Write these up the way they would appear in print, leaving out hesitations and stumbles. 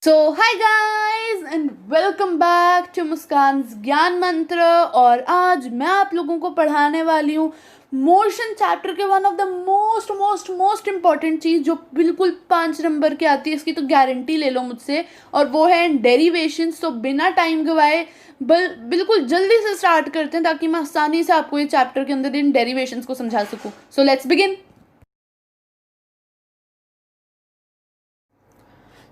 So hi guys and welcome back to Muskan Gyan Mantra. और आज मैं आप लोगों को पढ़ाने वाली हूँ मोशन चैप्टर के one of the most most most important चीज़ जो बिल्कुल 5 नंबर की आती है, इसकी तो गारंटी ले लो मुझसे, और वो है डेरिवेशंस। तो बिना टाइम गवाए बिल्कुल जल्दी से स्टार्ट करते हैं ताकि मैं आसानी से आपको ये चैप्टर के अंदर इन डेरिवेशंस को समझा सकूँ। So let's begin.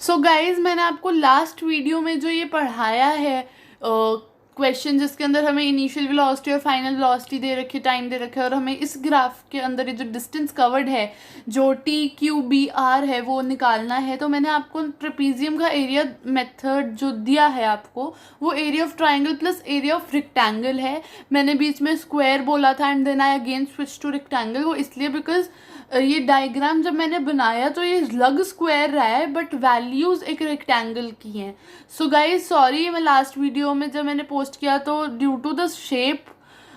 So guys, मैंने आपको लास्ट वीडियो में जो ये पढ़ाया है क्वेश्चन, जिसके अंदर हमें इनिशियल वेलोसिटी और फाइनल वेलोसिटी दे रखी, टाइम दे रखा है, और हमें इस ग्राफ के अंदर ये जो डिस्टेंस कवर्ड है जो TQBR है वो निकालना है। तो मैंने आपको ट्रेपीजियम का एरिया मेथड जो दिया है आपको, वो area of triangle plus area of rectangle है। मैंने बीच में स्क्वायर बोला था and then I again switch to rectangle. वो इसलिए बिकॉज ये डायग्राम जब मैंने बनाया तो ये लग स्क्वायर रहा है बट वैल्यूज़ एक रेक्टेंगल की हैं। सो गाइज सॉरी, मैं लास्ट वीडियो में जब मैंने पोस्ट किया तो ड्यू टू द शेप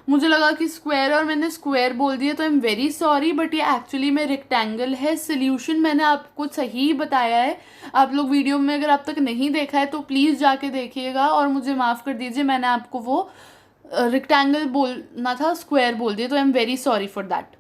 मुझे लगा कि स्क्वायर और मैंने स्क्वायर बोल दिया, तो I am very sorry, but ये एक्चुअली में रेक्टेंगल है। सोल्यूशन मैंने आपको सही बताया है। आप लोग वीडियो में अगर आप तक नहीं देखा है तो प्लीज़ जाके देखिएगा और मुझे माफ़ कर दीजिए, मैंने आपको वो रेक्टेंगल बोलना था, स्क्वायर बोल दिया, तो I am very sorry for that.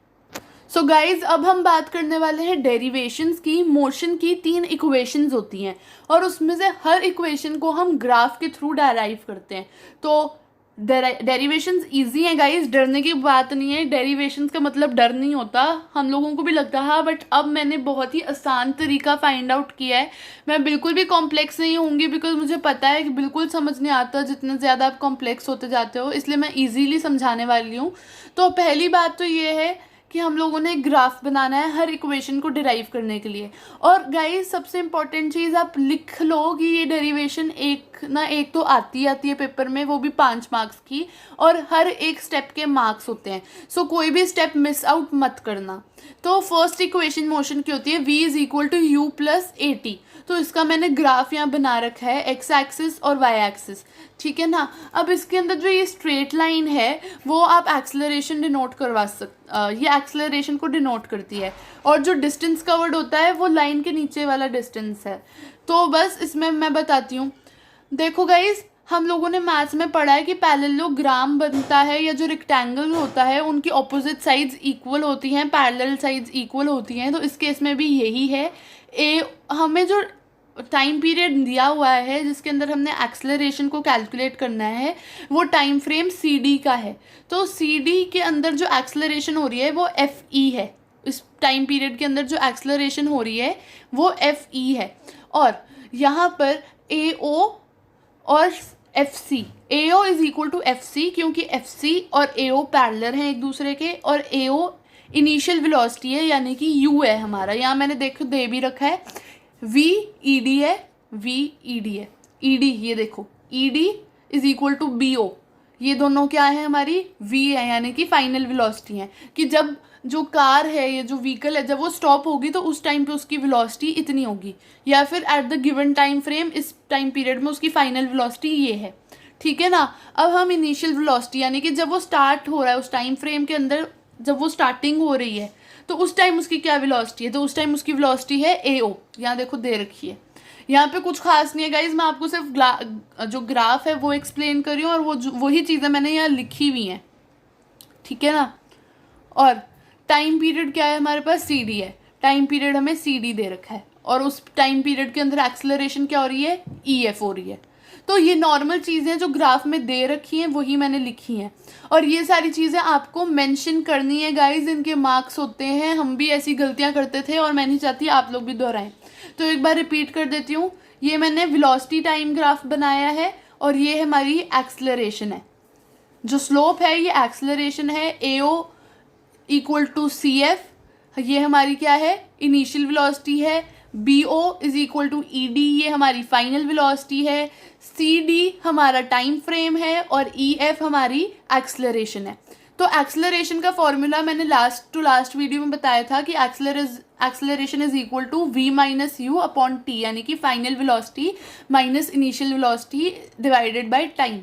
So guys, अब हम बात करने वाले हैं डेरिवेशंस की। मोशन की 3 इक्वेशंस होती हैं और उसमें से हर इक्वेशन को हम ग्राफ के थ्रू डेराइव करते हैं। तो डेरिवेशंस इजी हैं गाइज, डरने की बात नहीं है। डेरिवेशंस का मतलब डर नहीं होता, हम लोगों को भी लगता है, बट अब मैंने बहुत ही आसान तरीका फाइंड आउट किया है। मैं बिल्कुल भी कॉम्प्लेक्स नहीं होंगी बिकॉज मुझे पता है कि बिल्कुल समझ नहीं आता जितने ज़्यादा आप कॉम्प्लेक्स होते जाते हो, इसलिए मैं ईजीली समझाने वाली हूँ। तो पहली बात तो ये है कि हम लोगों ने ग्राफ बनाना है हर इक्वेशन को डिराइव करने के लिए। और गाइस, सबसे इम्पॉर्टेंट चीज़ आप लिख लो कि ये डेरिवेशन एक ना एक तो आती है पेपर में, वो भी 5 मार्क्स की, और हर एक स्टेप के मार्क्स होते हैं। सो कोई भी स्टेप मिस आउट मत करना। तो फर्स्ट इक्वेशन मोशन की होती है V is equal to u plus AT। तो इसका मैंने ग्राफ यहाँ बना रखा है, एक्स एक्सिस और वाई एक्सिस, ठीक है ना। अब इसके अंदर जो ये स्ट्रेट लाइन है वो आप एक्सेलरेशन डिनोट करवा ये एक्सेलरेशन को डिनोट करती है, और जो डिस्टेंस कवर्ड होता है वो लाइन के नीचे वाला डिस्टेंस है। तो बस इसमें मैं बताती हूँ। देखो गाइज, हम लोगों ने मैथ्स में पढ़ा है कि पैरेललोग्राम बनता है, या जो रेक्टेंगल होता है उनकी ऑपोजिट साइड्स इक्वल होती हैं, पैरेलल साइड्स इक्वल होती हैं। तो इस केस में भी यही है। हमें जो टाइम पीरियड दिया हुआ है जिसके अंदर हमने एक्सेलरेशन को कैलकुलेट करना है, वो टाइम फ्रेम CD का है। तो CD के अंदर जो एक्सेलरेशन हो रही है वो FE है। इस टाइम पीरियड के अंदर जो एक्सेलरेशन हो रही है वो FE है। और यहाँ पर AO और FC, AO is equal to FC, क्योंकि FC और AO पैरेलल हैं एक दूसरे के, और AO इनिशियल वेलोसिटी है, यानी कि U है हमारा। यहाँ मैंने देखो दे भी रखा है, VED है, VED है, ED, ये देखो ED is equal to BO। ये दोनों क्या है, हमारी V है, यानी कि फाइनल वेलोसिटी है, कि जब जो कार है, ये जो व्हीकल है, जब वो स्टॉप होगी तो उस टाइम पे उसकी वेलोसिटी इतनी होगी, या फिर at the given time frame, इस टाइम पीरियड में उसकी फाइनल वेलोसिटी ये है, ठीक है ना। अब हम इनिशियल वेलोसिटी, यानी कि जब वो स्टार्ट हो रहा है उस टाइम फ्रेम के अंदर, जब वो स्टार्टिंग हो रही है तो उस टाइम उसकी क्या वेलोसिटी है, तो उस टाइम उसकी वेलोसिटी है AO। यहाँ देखो दे रखी है, यहाँ पे कुछ खास नहीं है गाइज, मैं आपको सिर्फ जो ग्राफ है वो एक्सप्लेन कर रही हूँ, और वही चीज़ें मैंने यहाँ लिखी हुई हैं, ठीक है ना। और टाइम पीरियड क्या है हमारे पास, CD है। टाइम पीरियड हमें CD दे रखा है, और उस टाइम पीरियड के अंदर एक्सेलरेशन क्या हो रही है, EF हो रही है। तो ये नॉर्मल चीज़ें जो ग्राफ में दे रखी हैं वही मैंने लिखी हैं, और ये सारी चीज़ें आपको मेंशन करनी है गाइज, इनके मार्क्स होते हैं। हम भी ऐसी गलतियां करते थे और मैं नहीं चाहती आप लोग भी दोहराएं। तो एक बार रिपीट कर देती हूँ। ये मैंने वेलोसिटी टाइम ग्राफ बनाया है, और ये हमारी एक्सेलरेशन है। जो स्लोप है ये एक्सेलरेशन है, AO इक्वल टू CF, ये हमारी क्या है, इनिशियल वेलोसिटी है। BO is equal to ED, ये हमारी फाइनल वेलोसिटी है। CD हमारा टाइम फ्रेम है, और EF हमारी एक्सेलरेशन है। तो एक्सेलरेशन का फॉर्मूला मैंने लास्ट वीडियो में बताया था कि acceleration is equal to V minus U upon T, यानी कि final velocity minus initial velocity divided by time.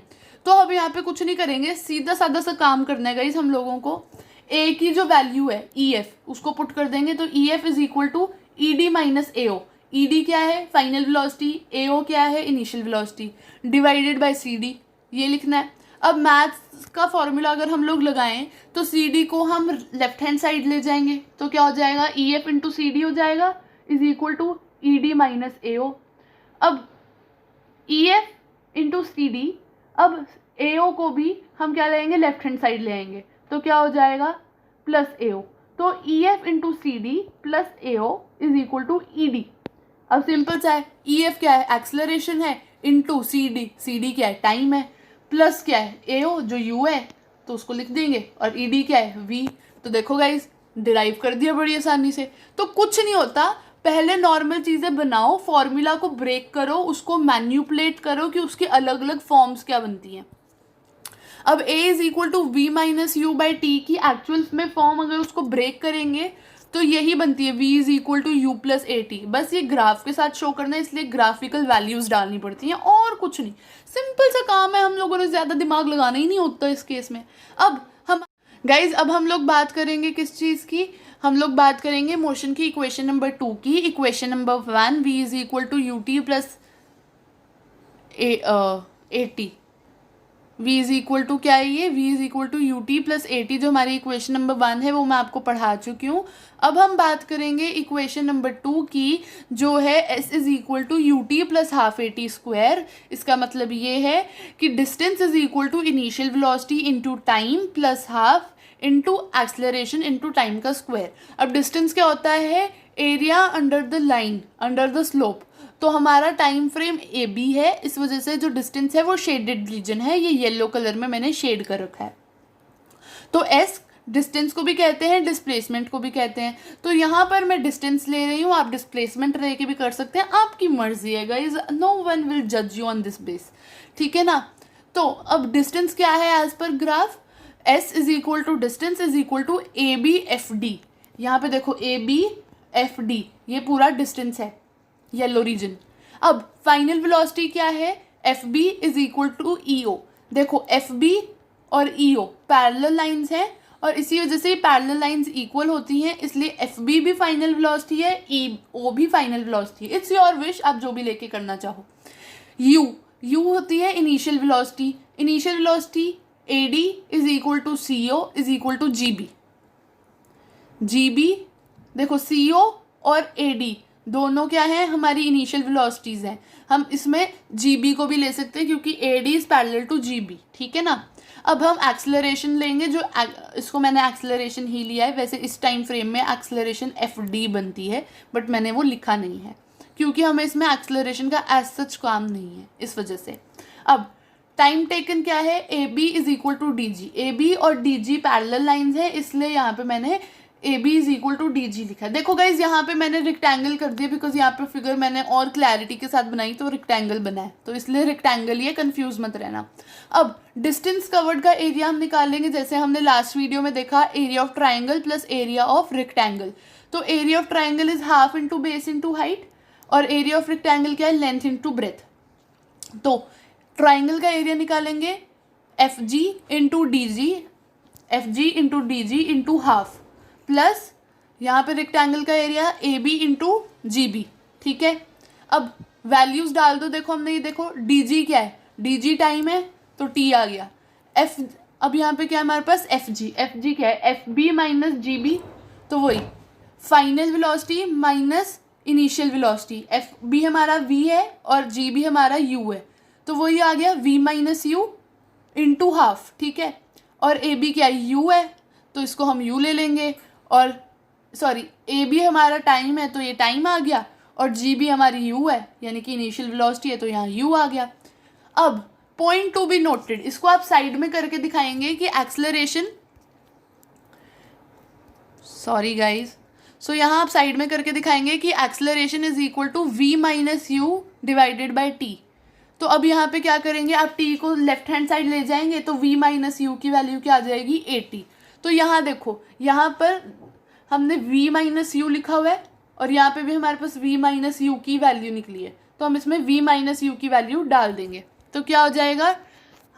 तो अब यहाँ पे कुछ नहीं करेंगे, सीधा साधा सा काम करना है गाइस हम लोगों को। A की जो वैल्यू है EF, उसको पुट कर देंगे, तो EF is equal to ED minus AO। ED क्या है, फाइनल वेलोसिटी, एओ क्या है, initial velocity, divided by CD, ये लिखना है। अब मैथ्स का फॉर्मूला अगर हम लोग लगाएं तो सीडी को हम लेफ्ट हैंड साइड ले जाएंगे तो क्या हो जाएगा, E F into C D हो जाएगा, is equal to E D minus AO. अब E F into C D, अब एओ को भी हम क्या लेंगे, लेफ्ट हैंड साइड ले आएंगे तो क्या हो जाएगा, प्लस एओ। तो E F into C D plus AO is equal to E D. अब सिंपल सा है, ई एफ क्या है, एक्सलरेशन है, इंटू सी डी क्या है, टाइम है, प्लस क्या है, एओ जो यू है तो उसको लिख देंगे, और ई डी क्या है, वी। तो देखो गाइज डिराइव कर दिया बड़ी आसानी से। तो कुछ नहीं होता, पहले नॉर्मल चीज़ें बनाओ, फॉर्मूला को ब्रेक करो, उसको मैन्यूपुलेट करो कि उसकी अलग अलग फॉर्म्स क्या बनती हैं। अब a is equal to v minus you by t की एक्चुअल में फॉर्म अगर उसको ब्रेक करेंगे तो यही बनती है, v is equal to u plus a t. बस ये ग्राफ के साथ शो करना है, इसलिए ग्राफिकल वैल्यूज डालनी पड़ती हैं और कुछ नहीं, सिंपल सा काम है, हम लोगों ने ज़्यादा दिमाग लगाना ही नहीं होता इस केस में। अब हम गाइज अब हम लोग बात करेंगे किस चीज़ की, हम लोग बात करेंगे मोशन की इक्वेशन नंबर 2 की। Equation number 1 v is equal to u t plus a t, v is equal to क्या है ये, v is equal to u t plus a t, जो हमारी इक्वेशन नंबर 1 है वो मैं आपको पढ़ा चुकी हूँ। अब हम बात करेंगे इक्वेशन नंबर 2 की, जो है s is equal to u t plus half a t square. इसका मतलब ये है कि distance is equal to initial velocity into time plus half into acceleration into time का स्क्वायर। अब डिस्टेंस क्या होता है, area under the line, under the slope. तो हमारा टाइम फ्रेम ए बी है, इस वजह से जो डिस्टेंस है वो शेडेड रीजन है, ये येलो कलर में मैंने शेड कर रखा है। तो एस डिस्टेंस को भी कहते हैं, डिस्प्लेसमेंट को भी कहते हैं। तो यहाँ पर मैं डिस्टेंस ले रही हूँ, आप डिस्प्लेसमेंट रह के भी कर सकते हैं, आपकी मर्जी है गाइज, नो वन विल जज यू ऑन दिस बेस, ठीक है ना। तो अब डिस्टेंस क्या है as per graph, S is equal to distance is equal to A B F D. यहाँ पे देखो ए बी एफ डी, ये पूरा डिस्टेंस है, येलो रीजन। अब फाइनल वेलोसिटी क्या है, F B is equal to E O. देखो एफ बी और ई ओ पैरेलल लाइंस हैं, और इसी वजह से पैरेलल लाइंस इक्वल होती हैं, इसलिए एफ बी भी फाइनल वेलोसिटी है, ई ओ भी फाइनल वेलोसिटी है। इट्स योर विश, आप जो भी लेके करना चाहो। यू होती है initial velocity, initial velocity A D is equal to C O is equal to G B. G B देखो, सी ओ और ए डी दोनों क्या है, हमारी इनिशियल वेलोसिटीज हैं। हम इसमें जी बी को भी ले सकते हैं क्योंकि A D is parallel to G B, ठीक है ना। अब हम एक्सलरेशन लेंगे, जो इसको मैंने एक्सलरेशन ही लिया है, वैसे इस टाइम फ्रेम में एक्सलरेशन एफ डी बनती है, बट मैंने वो लिखा नहीं है क्योंकि हमें इसमें एक्सलरेशन का एज सच काम नहीं है, इस वजह से। अब टाइम टेकन क्या है, A B is equal to D G. A B और डी जी पैरेलल लाइन्स है, इसलिए यहाँ पे मैंने A B is equal to D G लिखा है। देखो गाइज यहाँ पे मैंने रेक्टेंगल कर दिया बिकॉज यहाँ पे फिगर मैंने और क्लैरिटी के साथ बनाई तो रेक्टेंगल बना है, तो इसलिए रेक्टेंगल ही है, कंफ्यूज मत रहना। अब डिस्टेंस कवर्ड का एरिया हम निकालेंगे, जैसे हमने लास्ट वीडियो में देखा, area of triangle plus area of rectangle. तो area of triangle is half into base into height, और एरिया ऑफ रेक्टेंगल क्या है, लेंथ इंटू ब्रेथ। तो ट्राइंगल का एरिया निकालेंगे F G into D G, F G into D G into half, plus यहाँ पे rectangle का area A B into G B, ठीक है। अब वैल्यूज डाल दो, देखो हमने ये देखो डी जी क्या है, डी जी टाइम है तो टी आ गया, एफ अब यहाँ पे क्या है हमारे पास, एफ जी क्या है, F B minus G B, तो वही final velocity minus initial velocity. F B हमारा वी है और जी बी हमारा यू है, तो वही आ गया v minus u into half, ठीक है। और ए बी क्या है, यू है, तो इसको हम यू ले लेंगे, और सॉरी ए बी हमारा टाइम है तो ये टाइम आ गया, और जी बी हमारी यू है यानी कि इनिशियल वेलोसिटी है तो यहाँ यू आ गया। अब पॉइंट टू बी नोटेड, इसको आप साइड में करके दिखाएंगे कि एक्सलरेशन, सॉरी गाइज, सो यहाँ आप साइड में करके दिखाएंगे कि acceleration is equal to v minus u divided by t. तो अब यहाँ पे क्या करेंगे, आप टी को लेफ्ट हैंड साइड ले जाएंगे तो v माइनस यू की वैल्यू क्या आ जाएगी, 80। तो यहाँ देखो, यहाँ पर हमने v माइनस यू लिखा हुआ है और यहाँ पे भी हमारे पास v माइनस यू की वैल्यू निकली है, तो हम इसमें v माइनस यू की वैल्यू डाल देंगे। तो क्या हो जाएगा,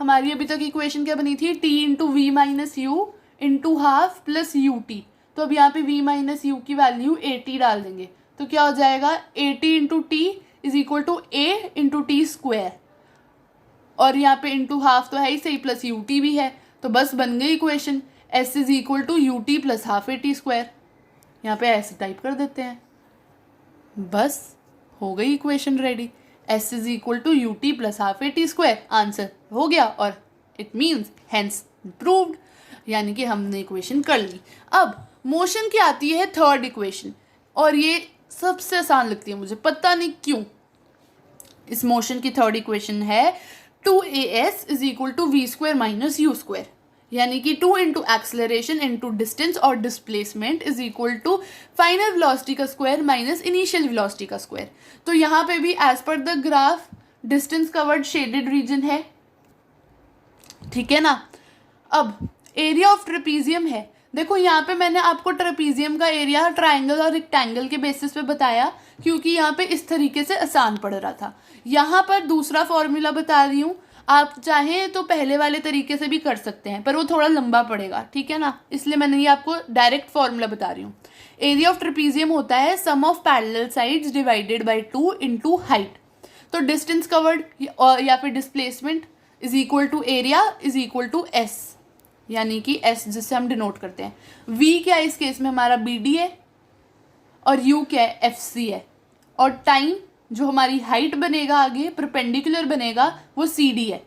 हमारी अभी तक इक्वेशन क्या बनी थी, t into we minus u into half plus u t. तो अब यहाँ पे v माइनस यू की वैल्यू 80 डाल देंगे, तो क्या हो जाएगा 80 into t is equal to a into t square, और यहाँ पे इंटू हाफ तो है ही सही, प्लस यू टी भी है, तो बस बन गई equation S is equal to u t plus half a t square. यहाँ पे ऐसे टाइप कर देते हैं, बस हो गई equation ready, S is equal to u t plus half a t square, answer हो गया, और इट मीन्स हेंस प्रूव्ड, यानी कि हमने इक्वेशन कर ली। अब मोशन की आती है थर्ड इक्वेशन, और ये सबसे आसान लगती है मुझे, पता नहीं क्यों। इस मोशन की थर्ड इक्वेशन है 2as is equal to v square minus u square, यानी कि 2 इंटू एक्सलरेशन इंटू डिस्टेंस और displacement is equal to final velocity का स्क्वायर माइनस इनिशियल वेलोसिटी का स्क्वायर। तो यहाँ पे भी as per the graph distance covered shaded region है, ठीक है ना। अब एरिया ऑफ ट्रेपीजियम है, देखो यहाँ पे मैंने आपको ट्रेपीजियम का एरिया ट्राइंगल और रेक्टेंगल के बेसिस पे बताया, क्योंकि यहाँ पे इस तरीके से आसान पड़ रहा था। यहाँ पर दूसरा फॉर्मूला बता रही हूँ, आप चाहें तो पहले वाले तरीके से भी कर सकते हैं, पर वो थोड़ा लंबा पड़ेगा, ठीक है ना, इसलिए मैंने ये आपको डायरेक्ट फॉर्मूला बता रही हूँ। एरिया ऑफ ट्रेपीजियम होता है sum of parallel sides divided by 2 into height. तो डिस्टेंस कवर्ड या फिर displacement is equal to area is equal to S, यानी कि एस जिससे हम डिनोट करते हैं। वी क्या है इस केस में हमारा बी डी है, और यू क्या है एफ सी है, और टाइम जो हमारी हाइट बनेगा आगे परपेंडिकुलर बनेगा वो सी डी है।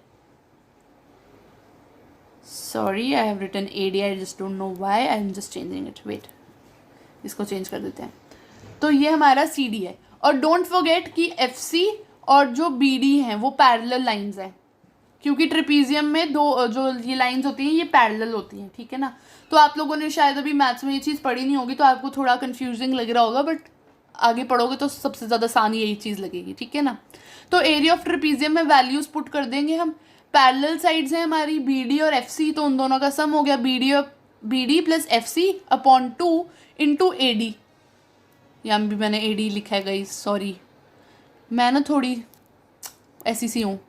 Sorry I have written A D, I just don't know why, I am just changing it, wait इसको चेंज कर देते हैं। तो ये हमारा सी डी है, और डोंट फॉरगेट कि एफ सी और जो बी डी हैं वो पैरेलल लाइंस हैं, क्योंकि ट्रेपीजियम में दो जो ये लाइंस होती हैं ये पैरेलल होती हैं, ठीक है ना। तो आप लोगों ने शायद अभी मैथ्स में ये चीज़ पढ़ी नहीं होगी, तो आपको थोड़ा कंफ्यूजिंग लग रहा होगा, बट आगे पढ़ोगे तो सबसे ज़्यादा आसान यही चीज़ लगेगी, ठीक है ना। तो एरिया ऑफ ट्रेपीजियम में वैल्यूज पुट कर देंगे हम, पैरेलल साइड्स हैं हमारी बी डी और एफ सी, तो उन दोनों का सम हो गया B D plus F C upon 2 into A D. यहाँ भी मैंने ए डी लिखा है गाइस, सॉरी, मैं ना थोड़ी ऐसी सी हूँ,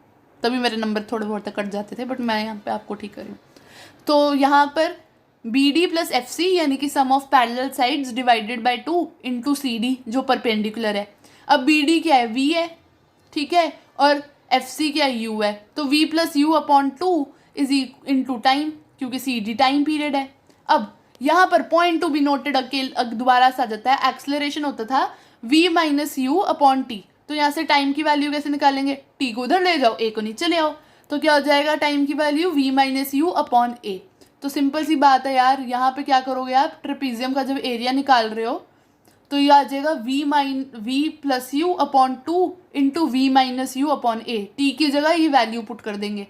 तभी मेरे नंबर थोड़े बहुत कट जाते थे, बट मैं यहाँ पे आपको ठीक कर रही हूँ। तो यहाँ पर B D plus F C यानी कि sum of parallel sides divided by 2 into C D जो परपेंडिकुलर है। अब बी डी क्या है वी है, ठीक है, और एफ सी क्या है यू है, तो v plus u upon 2 is into time, क्योंकि सी डी टाइम पीरियड है। अब यहाँ पर पॉइंट टू बी नोटेड दोबारा सा आ जाता है, एक्सलरेशन होता था v minus you upon t, तो यहाँ से टाइम की वैल्यू कैसे निकालेंगे, टी को उधर ले जाओ ए को नीचे ले आओ, तो क्या हो जाएगा टाइम की value V minus you upon A. तो सिंपल सी बात है यार, यहाँ पे क्या करोगे आप, ट्रेपीजियम का जब एरिया निकाल रहे हो तो ये आ जाएगा v plus u upon 2 into we minus you upon a, t की जगह ये वैल्यू पुट कर देंगे,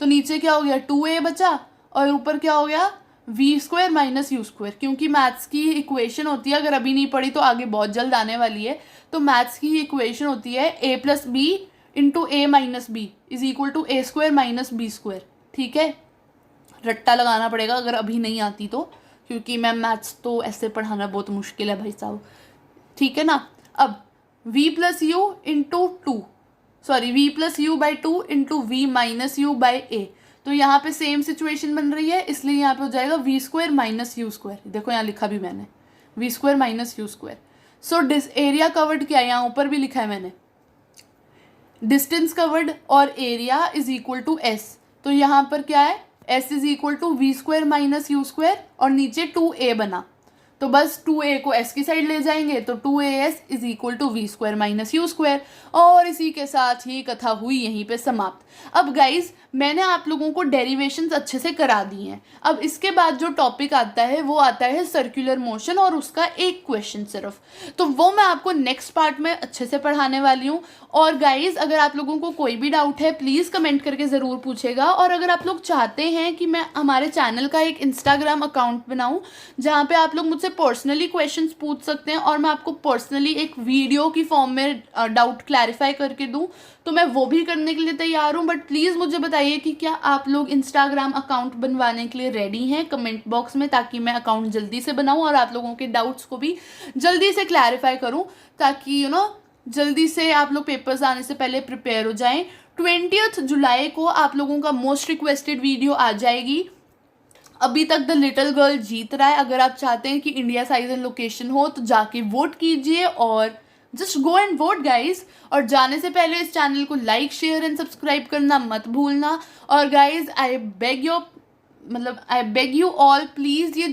तो नीचे क्या हो गया 2a बचा, और ऊपर क्या हो गया v square minus u square. क्योंकि मैथ्स की इक्वेशन होती है, अगर अभी नहीं पढ़ी तो आगे बहुत जल्द आने वाली है, तो मैथ्स की इक्वेशन होती है A plus B into A minus B is equal to A square minus B square, ठीक है। रट्टा लगाना पड़ेगा अगर अभी नहीं आती तो, क्योंकि मैम मैथ्स तो ऐसे पढ़ाना बहुत मुश्किल है भाई साहब, ठीक है ना। अब v plus U into V plus U by 2 into we minus you by A, तो यहाँ पे सेम सिचुएशन बन रही है, इसलिए यहाँ पे हो जाएगा v square minus u square, देखो यहाँ लिखा भी मैंने v square minus u square. So area covered क्या है, यहाँ ऊपर भी लिखा है मैंने डिस्टेंस कवर्ड और area is equal to S, तो यहाँ पर क्या है S is equal to v square minus u square, और नीचे 2a बना, तो बस 2a को s की साइड ले जाएंगे, तो 2as is equal to v square minus u square. और इसी के साथ ही कथा हुई यहीं पे समाप्त। अब गाइज मैंने आप लोगों को डेरिवेशंस अच्छे से करा दी हैं, अब इसके बाद जो टॉपिक आता है वो आता है सर्कुलर मोशन, और उसका एक क्वेश्चन सिर्फ, तो वो मैं आपको नेक्स्ट पार्ट में अच्छे से पढ़ाने वाली हूँ। और गाइज अगर आप लोगों को कोई भी डाउट है प्लीज़ कमेंट करके ज़रूर पूछेगा, और अगर आप लोग चाहते हैं कि मैं हमारे चैनल का एक इंस्टाग्राम अकाउंट बनाऊँ जहाँ पे आप लोग मुझसे पर्सनली क्वेश्चंस पूछ सकते हैं, और मैं आपको पर्सनली एक वीडियो की फॉर्म में डाउट क्लैरिफाई करके दूँ, तो मैं वो भी करने के लिए तैयार हूँ। बट प्लीज़ मुझे बताइए कि क्या आप लोग इंस्टाग्राम अकाउंट बनवाने के लिए रेडी हैं कमेंट बॉक्स में, ताकि मैं अकाउंट जल्दी से बनाऊँ और आप लोगों के डाउट्स को भी जल्दी से क्लैरिफाई करूँ, ताकि जल्दी से आप लोग पेपर्स आने से पहले प्रिपेयर हो जाएं। 20 जुलाई को आप लोगों का मोस्ट रिक्वेस्टेड वीडियो आ जाएगी, अभी तक द लिटिल गर्ल जीत रहा है। अगर आप चाहते हैं कि इंडिया साइज एंड लोकेशन हो तो जाके वोट कीजिए और just go and vote guys. और जाने से पहले इस चैनल को लाइक शेयर एंड सब्सक्राइब करना मत भूलना। और guys I beg you all please, ये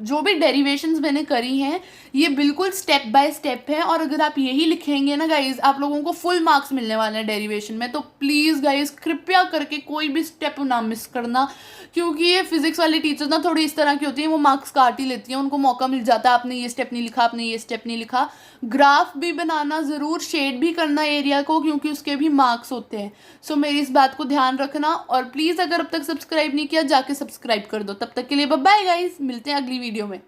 जो भी डेरिवेशंस मैंने करी हैं ये बिल्कुल स्टेप बाय स्टेप है, और अगर आप यही लिखेंगे ना गाइज आप लोगों को फुल मार्क्स मिलने वाले हैं डेरिवेशन में। तो प्लीज़ गाइज कृपया करके कोई भी स्टेप ना मिस करना, क्योंकि ये फिजिक्स वाली टीचर ना थोड़ी इस तरह की होती हैं, वो मार्क्स काट ही लेती हैं, उनको मौका मिल जाता है आपने ये स्टेप नहीं लिखा, आपने ये स्टेप नहीं लिखा। ग्राफ भी बनाना ज़रूर, शेड भी करना एरिया को, क्योंकि उसके भी मार्क्स होते हैं। सो मेरी इस बात को ध्यान रखना, और प्लीज़ अगर अब तक सब्सक्राइब नहीं किया जाके सब्सक्राइब कर दो। तब तक के लिए बाय बाय गाइस, मिलते हैं अगली वीडियो में।